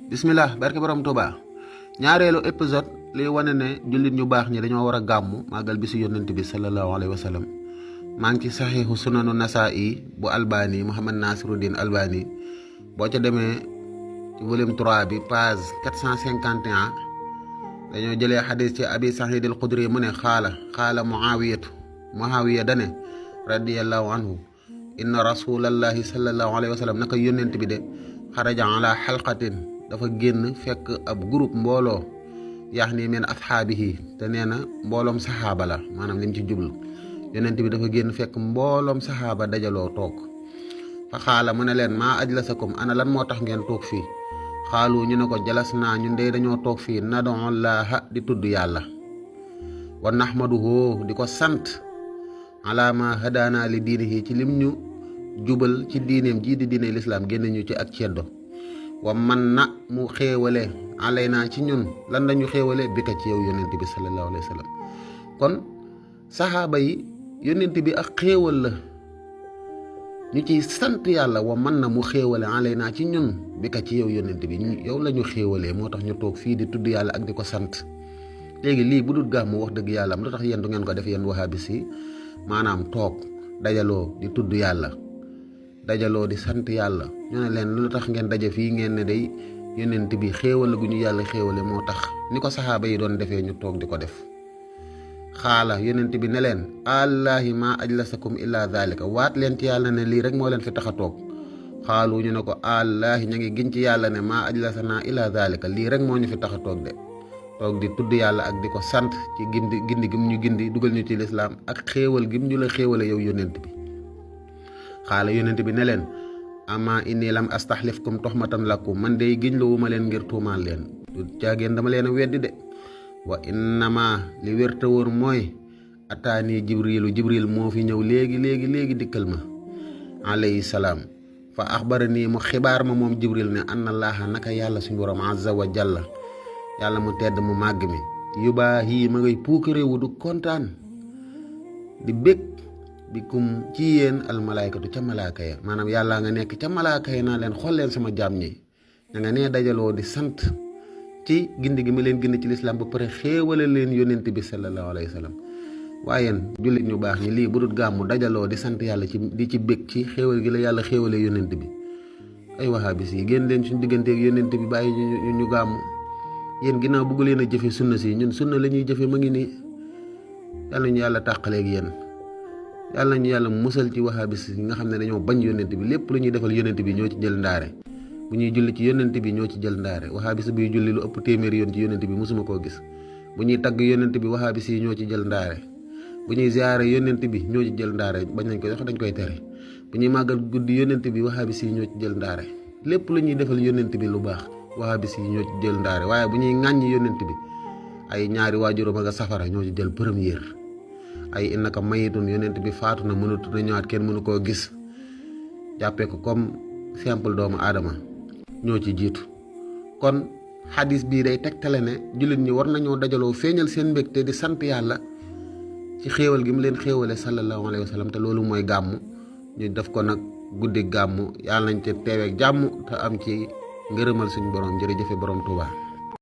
bismillah barke borom Touba ñaareelu épisode li wane ne jullit ñu baax ñi dañoo war a gàmmu màggal bisu yonent bi sallallahu alayhi wa sallam maa ngi ci saxiixu sunanu nasaa'i bu albani Muhammad Nasiruddin albani boo ca demee ci volume 3 bi page 451 dañoo jëlee xadis ci abi saxiid al xudri mu ne xaala muawiya dane radiyallahu anhu inna rasulallahi sallallahu alayhi wa sallam naka yonent bi de xaraja ala xalqatin dafa génn fekk ab groupe mbooloo yax ni men asxaabihi te nee na mbooloom saxaaba la maanaam lim ci jublu yonent bi dafa génn fekk mbooloom saxaaba dajaloo toog fa xaala mu ne leen maa ajlasakum ana lan moo tax ngeen toog fii xaalu ñu ne ko jalas naa ñun dey dañoo toog fii nad'ullaaha di tudd yàlla wa nahmaduhu di ko sant ala ma hadaana li diinihi ci lim ñu jubal ci diineem jii di diine lislaam génne ñu ci ak ceddo wa man na mu xéewale alay naa ci ñun lan lañu xéewale bi ka ci yow yonent bi sallallahu alayhi wa sallam kon saxaaba yi yonent bi ak xéewal la ñu ciy sant yàlla wa man na mu xéewale alay naa ci ñun bi ka ci yow yonent bi yow la ñu xéewalee moo tax ñu toog fii di tudd yàlla ak di ko sant léegi lii bu dul gàmmu wax dëgg yàlla am lu tax yéen du ngeen ko def yéen wahabis yi maanaam toog dajaloo di tudd yàlla dajaloo di sant yàlla ñu ne leen lu tax ngeen daje fii ngeen ne day yonent bi xéewal gu ñu yàlla xéewale moo tax ni ko saxaaba yi doon defee ñu toog di ko def xaala yonent bi ne leen allahi ma ajlasakum illa dhalika waat leen ci yàlla ne lii rek moo leen fi tax a toog xaalu ñu ne ko allahi ñu ngi giñ ci yàlla ne ma ajlasana illa dhalika lii rek moo ñu fi tax a toog de toog di tudd yàlla ak di ko sant ci gindi gim ñu gindi dugal ñu ci lislaam ak xéewal gim ñu la xéewale yow yonent bi xaala yonent bi ne leen ama inni lam astaxlifkum toxmatan lakum man day giñ la wuma leen ngir tuumaal leen du caageen dama leen a weddi de wa innama li wér te wóor mooy ataani jibril moo fi ñëw léegi dikkal ma alayhi salaam fa axbarani mu xibaar ma moom jibril ne anna allaha naka yàlla suñu borom azza wa jalla yàlla mu tedd mu màgg mi yubaahi ma ngay puukarewu du kontaan di bég bi kum ci yéen almalaykatu ca malaaka ya maanaam yàlla nga nekk ca malaaka ya naa leen xool leen sama jaam ñi ña nga nee dajaloo di sant ci gindi gi ma leen gindi ci lislaam ba pare xéewale leen yonent bi sallallahu alayhi wa sallam waaye yéen jullit ñu baax ñi lii bu dul gàmmu dajaloo di sant yàlla ci di ci bég ci xéewal gi la yàlla xéewale yonent bi ay wahabis yi génn leen suñu digganteeg yonent bi bàyyi ñu gàmmu yéen ginnaaw bëgg leen a jëfe sunna si ñun sunna la ñuy jëfe ma ngi nii yàlla ñu yàlla tàqaleeg yéen yàlla ñu yàlla musal ci wahabis yi nga xam ne dañoo bañ yonent bi lépp lu ñuy defal yonent bi ñoo ci jël ndaare bu ñuy julli ci yonent bi ñoo ci jël ndaare wahabis buy julli lu ëpp téeméeri yoon ci yonent bi mosuma koo gis bu ñuy tagg yonent bi wahabis yi ñoo ci jël ndaare bu ñuy ziyaare yonent bi ñoo ci jël ndaare bañ nañ ko wax dañ koy tere bu ñuy màggal guddi yonent bi wahabis yi ñoo ci jël ndaare lépp lu ñuy defal yonent bi lu baax wahabis yi ñoo ci jël ndaare waaye bu ñuy ŋàññi yonent bi ay ñaari waajuram nga safara ñoo ci jël première ay innaka mayitun yonent bi faatu na mënut na ñëwaat kenn mënu koo gis jàppee ko comme simple doomu aadama ñoo ci jiitu kon xadis bii day tegtale ne jullit ñi war nañoo dajaloo feeñal seen mbégte di sant yàlla ci xéewal gi mu leen xéewale sallallahu alayhi wa sallam te loolu mooy gàmmu ñu def ko nag guddi gàmmu yàlla nañ ci teeweeg jàmm te am ci ngërëmal suñu borom jërëjëfe borom Tuubaa